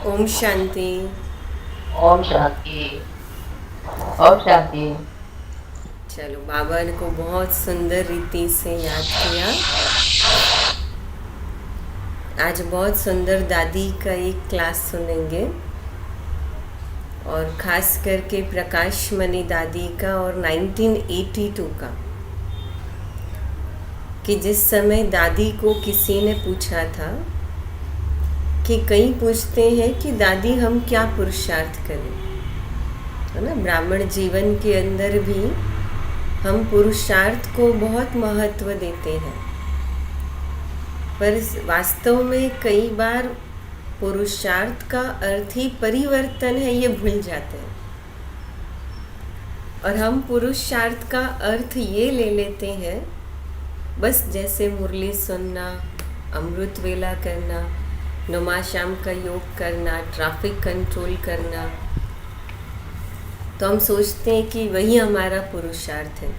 ओम शांति। ओम शांति। ओम शांति। चलो, बाबा को बहुत सुंदर रीति से याद किया। आज बहुत सुंदर दादी का एक क्लास सुनेंगे, और ख़ास करके प्रकाश मणि दादी का और 1982 का, कि जिस समय दादी को किसी ने पूछा था कि कई पूछते हैं कि दादी हम क्या पुरुषार्थ करें, है ना। ब्राह्मण जीवन के अंदर भी हम पुरुषार्थ को बहुत महत्व देते हैं, पर वास्तव में कई बार पुरुषार्थ का अर्थ ही परिवर्तन है, ये भूल जाते हैं। और हम पुरुषार्थ का अर्थ ये ले लेते हैं, बस जैसे मुरली सुनना, अमृत वेला करना, नुमा शाम का योग करना, ट्रैफिक कंट्रोल करना, तो हम सोचते हैं कि वही हमारा पुरुषार्थ है।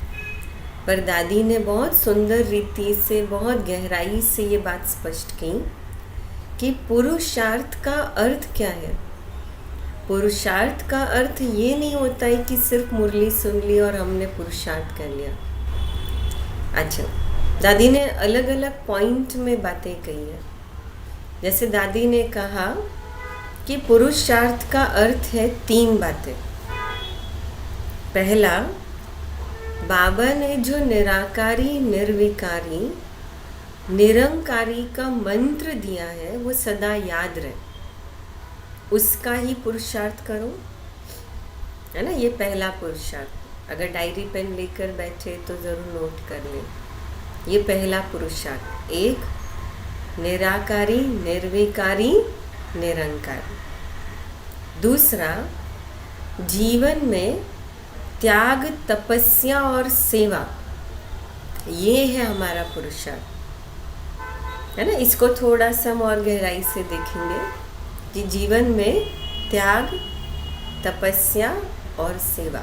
पर दादी ने बहुत सुंदर रीति से, बहुत गहराई से ये बात स्पष्ट की कि पुरुषार्थ का अर्थ क्या है। पुरुषार्थ का अर्थ ये नहीं होता है कि सिर्फ मुरली सुन ली और हमने पुरुषार्थ कर लिया। अच्छा, दादी ने अलग अलग पॉइंट में बातें कही है। जैसे दादी ने कहा कि पुरुषार्थ का अर्थ है 3 बातें। पहला, बाबा ने जो निराकारी, निर्विकारी, निरंकारी का मंत्र दिया है वो सदा याद रहे, उसका ही पुरुषार्थ करो, है ना। ये पहला पुरुषार्थ। अगर डायरी पेन लेकर बैठे तो ज़रूर नोट कर लें। ये पहला पुरुषार्थ, एक निराकारी, निर्विकारी, निरंकारी। दूसरा, जीवन में त्याग, तपस्या और सेवा, ये है हमारा पुरुषार्थ, है ना। इसको थोड़ा सा हम और गहराई से देखेंगे कि जीवन में त्याग, तपस्या और सेवा।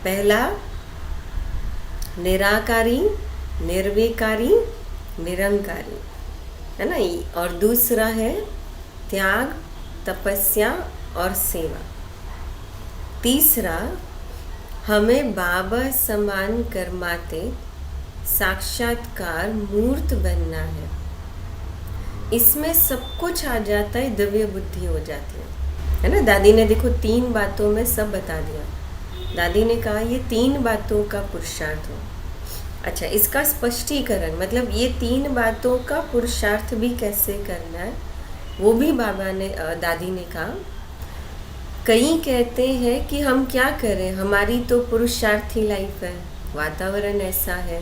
पहला निराकारी, निर्विकारी, निरंकारी, है ना। और दूसरा है त्याग, तपस्या और सेवा। तीसरा, हमें बाबा समान कर्माते साक्षात्कार मूर्त बनना है। इसमें सब कुछ आ जाता है, दिव्य बुद्धि हो जाती है ना। दादी ने देखो 3 बातों में सब बता दिया। दादी ने कहा ये 3 बातों का पुरुषार्थ हो। अच्छा, इसका स्पष्टीकरण, मतलब ये 3 बातों का पुरुषार्थ भी कैसे करना है वो भी बाबा ने, दादी ने कहा। कई कहते हैं कि हम क्या करें, हमारी तो पुरुषार्थी लाइफ है, वातावरण ऐसा है,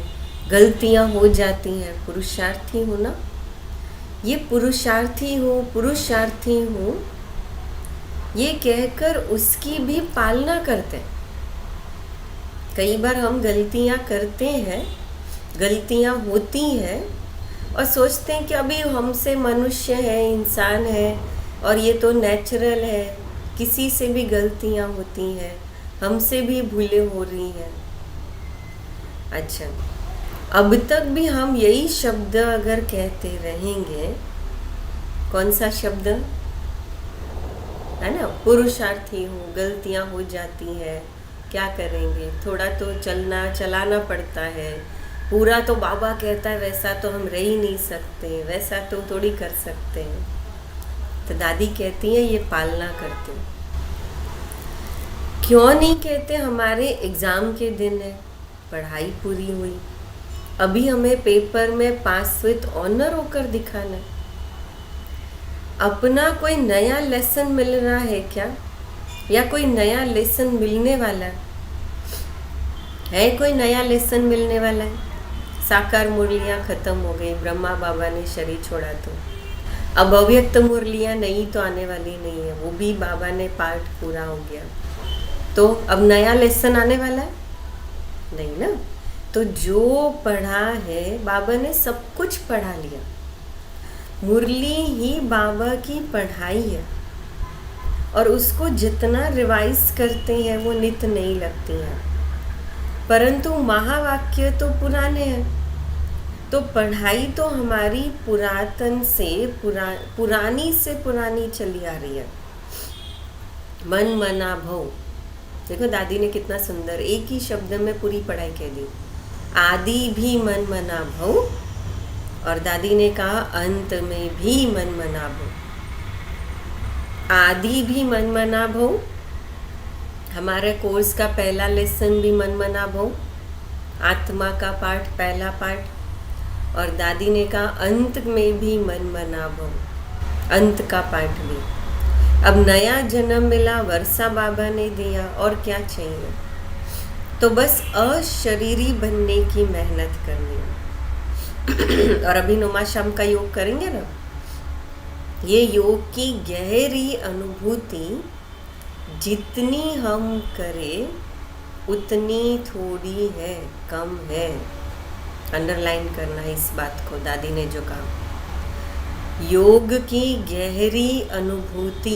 गलतियां हो जाती हैं, पुरुषार्थी हो ना। ये पुरुषार्थी हो, पुरुषार्थी हो, ये कहकर उसकी भी पालना करते हैं। कई बार हम गलतियां करते हैं, गलतियां होती हैं, और सोचते हैं कि अभी हमसे मनुष्य है, इंसान है, और ये तो नेचुरल है, किसी से भी गलतियां होती हैं, हमसे भी भूलें हो रही हैं। अच्छा, अब तक भी हम यही शब्द अगर कहते रहेंगे, कौन सा शब्द है ना, पुरुषार्थी हूँ, गलतियाँ हो जाती हैं, क्या करेंगे, थोड़ा तो चलाना पड़ता है, पूरा तो बाबा कहता है वैसा तो हम रह ही नहीं सकते, वैसा तो थोड़ी कर सकते हैं। तो दादी कहती है ये पालना करते हैं। क्यों नहीं कहते, हमारे एग्ज़ाम के दिन है, पढ़ाई पूरी हुई, अभी हमें पेपर में पास विद ऑनर होकर दिखाना है। अपना कोई नया लेसन मिल रहा है क्या, या कोई नया लेसन मिलने वाला है? कोई नया लेसन मिलने वाला है? साकार मुरलियाँ ख़त्म हो गई, ब्रह्मा बाबा ने शरीर छोड़ा, तो अब अव्यक्त मुरलियाँ नहीं तो आने वाली नहीं है, वो भी बाबा ने पार्ट पूरा हो गया। तो अब नया लेसन आने वाला है नहीं ना। तो जो पढ़ा है, बाबा ने सब कुछ पढ़ा लिया। मुरली ही बाबा की पढ़ाई है, और उसको जितना रिवाइज करते हैं वो नित नहीं लगती हैं, परंतु महावाक्य तो पुराने हैं। तो पढ़ाई तो हमारी पुरातन से पुरानी से पुरानी चली आ रही है। मन मना भव, देखो दादी ने कितना सुंदर एक ही शब्द में पूरी पढ़ाई कह दी। आदि भी मन मना भव, और दादी ने कहा अंत में भी मन मना भव। आदि भी मन मना भव, हमारे कोर्स का पहला लेसन भी मन मना भव, आत्मा का पाठ, पहला पाठ। और दादी ने कहा अंत में भी मन मना भव, अंत का पाठ भी। अब नया जन्म मिला, वर्षा बाबा ने दिया, और क्या चाहिए? तो बस अशरीरी बनने की मेहनत करनी है। और अभी नुमा शाम का योग करेंगे ना, ये योग की गहरी अनुभूति जितनी हम करें उतनी थोड़ी है, कम है। अंडरलाइन करना है इस बात को, दादी ने जो कहा। योग की गहरी अनुभूति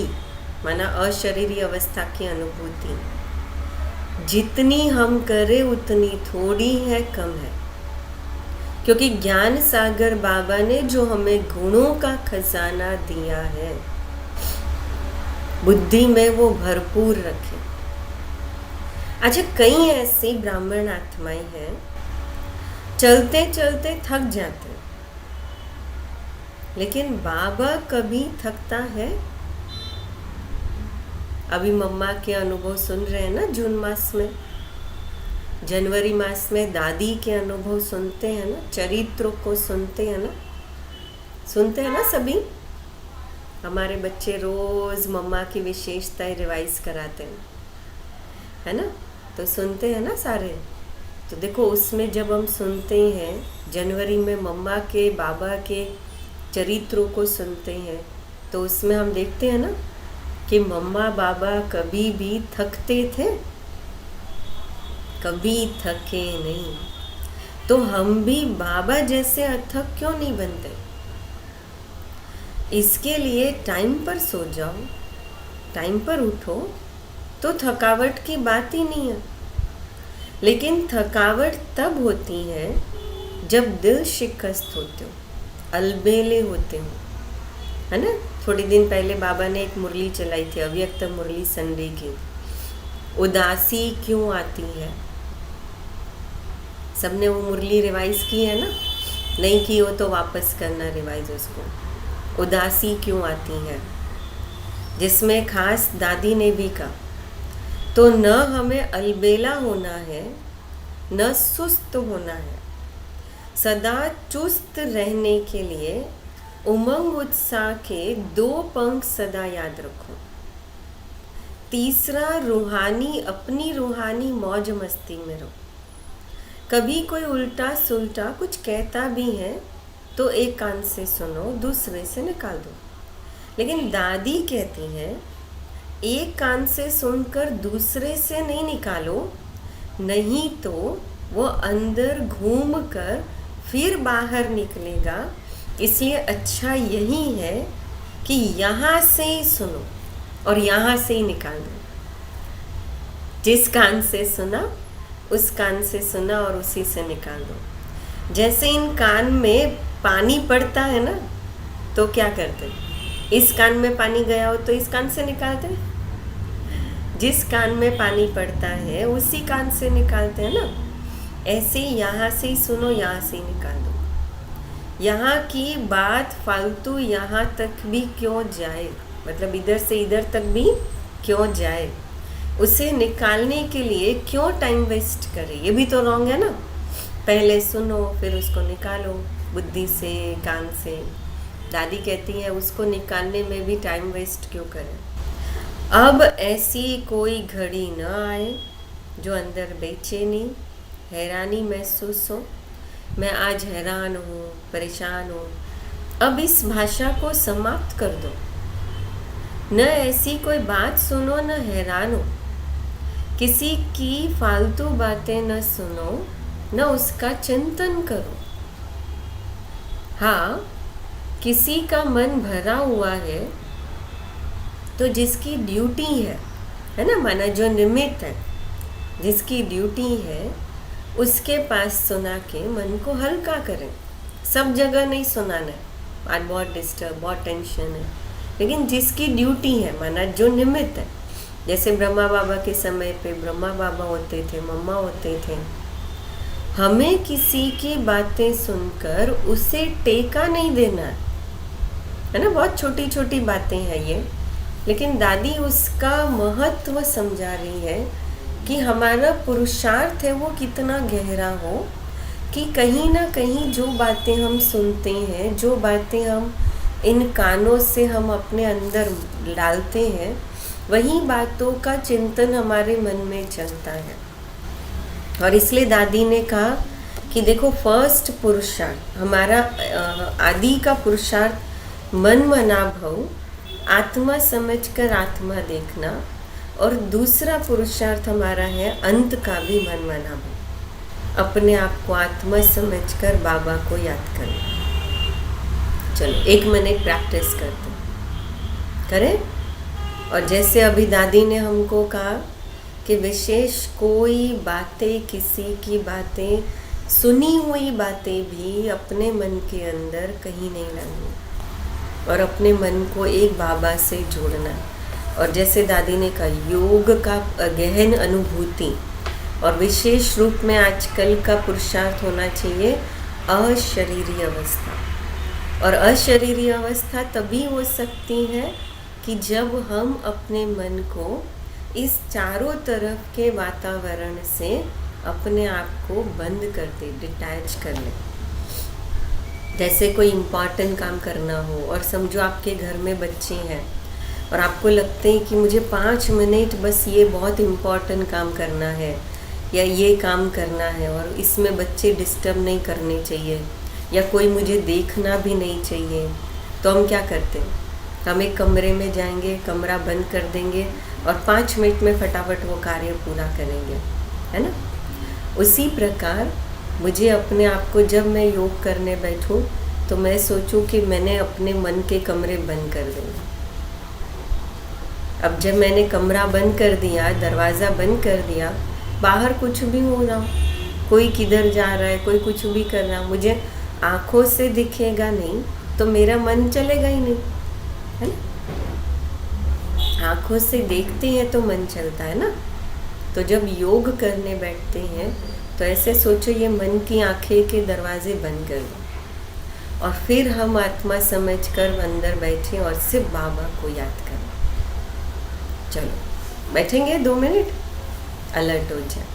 माना अशरीरी अवस्था की अनुभूति जितनी हम करें उतनी थोड़ी है, कम है। क्योंकि ज्ञान सागर बाबा ने जो हमें गुणों का खजाना दिया है, बुद्धि में वो भरपूर रखे। अच्छा, कई ऐसी ब्राह्मण आत्माएं हैं चलते चलते थक जाते, लेकिन बाबा कभी थकता है? अभी मम्मा के अनुभव सुन रहे हैं ना, जून मास में, जनवरी मास में दादी के अनुभव सुनते हैं ना, चरित्रों को सुनते हैं ना सभी। हमारे बच्चे रोज मम्मा की विशेषताएं रिवाइज कराते हैं, है ना, तो सुनते हैं ना सारे। तो देखो उसमें जब हम सुनते हैं जनवरी में मम्मा के बाबा के चरित्रों को सुनते हैं, तो उसमें हम देखते हैं ना कि मम्मा बाबा कभी भी थकते थे? कभी थके नहीं। तो हम भी बाबा जैसे अथक क्यों नहीं बनते? इसके लिए टाइम पर सो जाओ, टाइम पर उठो, तो थकावट की बात ही नहीं है। लेकिन थकावट तब होती है जब दिल शिकस्त होते हो, अलबेले होते हो, है ना। थोड़ी दिन पहले बाबा ने एक मुरली चलाई थी, अव्यक्त मुरली संडे की, उदासी क्यों आती है। सबने वो मुरली रिवाइज की है ना? नहीं की हो तो वापस करना रिवाइज उसको। उदासी क्यों आती है, जिसमें खास दादी ने भी कहा, तो न हमें अलबेला होना है, न सुस्त होना है। सदा चुस्त रहने के लिए उमंग उत्साह के 2 पंख सदा याद रखो। तीसरा, रूहानी, अपनी रूहानी मौज मस्ती में रहो। कभी कोई उल्टा सुल्टा कुछ कहता भी है तो एक कान से सुनो, दूसरे से निकाल दो। लेकिन दादी कहती हैं एक कान से सुनकर दूसरे से नहीं निकालो, नहीं तो वो अंदर घूम कर फिर बाहर निकलेगा। इसलिए अच्छा यही है कि यहाँ से ही सुनो और यहाँ से ही निकाल दो। जिस कान से सुना उस कान से सुना और उसी से निकाल दो। जैसे इन कान में पानी पड़ता है ना, तो क्या करते? इस कान में पानी गया हो तो इस कान से निकालते हैं, जिस कान में पानी पड़ता है उसी कान से निकालते हैं ना। ऐसे यहाँ से ही सुनो, यहाँ से ही निकाल दो। यहाँ की बात फालतू यहाँ तक भी क्यों जाए, मतलब इधर से इधर तक भी क्यों जाए, उसे निकालने के लिए क्यों टाइम वेस्ट करें? ये भी तो रॉन्ग है ना। पहले सुनो फिर उसको निकालो बुद्धि से, कान से। दादी कहती है उसको निकालने में भी टाइम वेस्ट क्यों करें। अब ऐसी कोई घड़ी न आए जो अंदर बेचैनी, हैरानी महसूस हो। मैं आज हैरान हूँ, परेशान हूँ। अब इस भाषा को समाप्त कर दो। न ऐसी कोई बात सुनो, न हैरान हो। किसी की फालतू बातें न सुनो, न उसका चिंतन करो। हाँ, किसी का मन भरा हुआ है तो जिसकी ड्यूटी है ना, माना जो निमित्त है, जिसकी ड्यूटी है उसके पास सुना के मन को हल्का करें। सब जगह नहीं सुनाना है, आज बहुत डिस्टर्ब, बहुत टेंशन है, लेकिन जिसकी ड्यूटी है, माना जो निमित्त है, जैसे ब्रह्मा बाबा के समय पे ब्रह्मा बाबा होते थे, मम्मा होते थे, हमें किसी की बातें सुनकर उसे टेका नहीं देना है ना। बहुत छोटी छोटी बातें हैं ये, लेकिन दादी उसका महत्व समझा रही है कि हमारा पुरुषार्थ है वो कितना गहरा हो, कि कहीं ना कहीं जो बातें हम सुनते हैं, जो बातें हम इन कानों से हम अपने अंदर डालते हैं, वही बातों का चिंतन हमारे मन में चलता है। और इसलिए दादी ने कहा कि देखो, फर्स्ट पुरुषार्थ हमारा आदि का पुरुषार्थ मन मना भव, आत्मा समझकर आत्मा देखना, और दूसरा पुरुषार्थ हमारा है अंत का भी मन मना भव, अपने आप को आत्मा समझकर बाबा को याद करना। चलो 1 मिनट प्रैक्टिस करते करें। और जैसे अभी दादी ने हमको कहा कि विशेष कोई बातें, किसी की बातें, सुनी हुई बातें भी अपने मन के अंदर कहीं नहीं लानी, और अपने मन को एक बाबा से जोड़ना। और जैसे दादी ने कहा, योग का गहन अनुभूति, और विशेष रूप में आजकल का पुरुषार्थ होना चाहिए अशरीरी अवस्था। और अशरीरी अवस्था तभी हो सकती है कि जब हम अपने मन को इस चारों तरफ के वातावरण से अपने आप को बंद कर दे, डिटैच कर ले। जैसे कोई इम्पॉर्टेंट काम करना हो, और समझो आपके घर में बच्चे हैं और आपको लगते हैं कि मुझे 5 मिनट बस ये बहुत इम्पॉर्टेंट काम करना है, या ये काम करना है, और इसमें बच्चे डिस्टर्ब नहीं करने चाहिए, या कोई मुझे देखना भी नहीं चाहिए, तो हम क्या करते हैं? हम एक कमरे में जाएंगे, कमरा बंद कर देंगे, और 5 मिनट में फटाफट वो कार्य पूरा करेंगे, है ना। उसी प्रकार मुझे अपने आप को, जब मैं योग करने बैठूं, तो मैं सोचूं कि मैंने अपने मन के कमरे बंद कर दिए। अब जब मैंने कमरा बंद कर दिया, दरवाज़ा बंद कर दिया, बाहर कुछ भी हो रहा, कोई किधर जा रहा है, कोई कुछ भी कर रहा, मुझे आँखों से दिखेगा नहीं, तो मेरा मन चलेगा ही नहीं, है ना। आँखों से देखते हैं तो मन चलता है ना। तो जब योग करने बैठते हैं तो ऐसे सोचो, ये मन की आँखें के दरवाजे बंद कर दो, और फिर हम आत्मा समझकर अंदर बैठे और सिर्फ बाबा को याद करें। चलो बैठेंगे 2 मिनट, अलर्ट हो जाए।